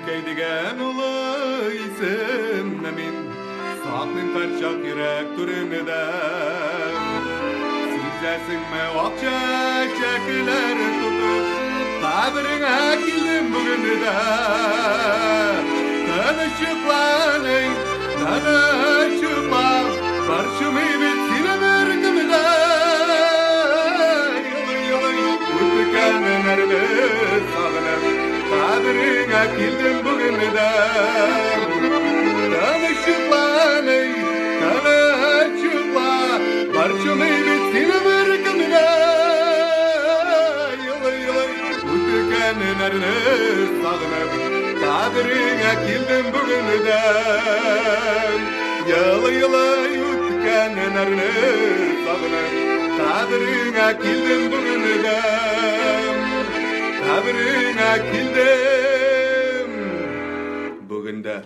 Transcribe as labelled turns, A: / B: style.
A: Keydigen ulu isim nemin Saklın perçak yürek türünüde Sizlersin me vakça çekiler tutup Kabirine kildim bugünü de Tanışıklanın, tanışıklan Barşımı bitine mürkümüde Utkanın erdi sağınım Kabirine kildim bugünü de Tanışıklanın, tanışıklan Barşımı bitine mürkümüde Utkanın erdi sağınım Kabirine kildim bugünü de Yılı utkanın erdi sağınım Kabirine kildim bugünü de Kabirine kildim bugün de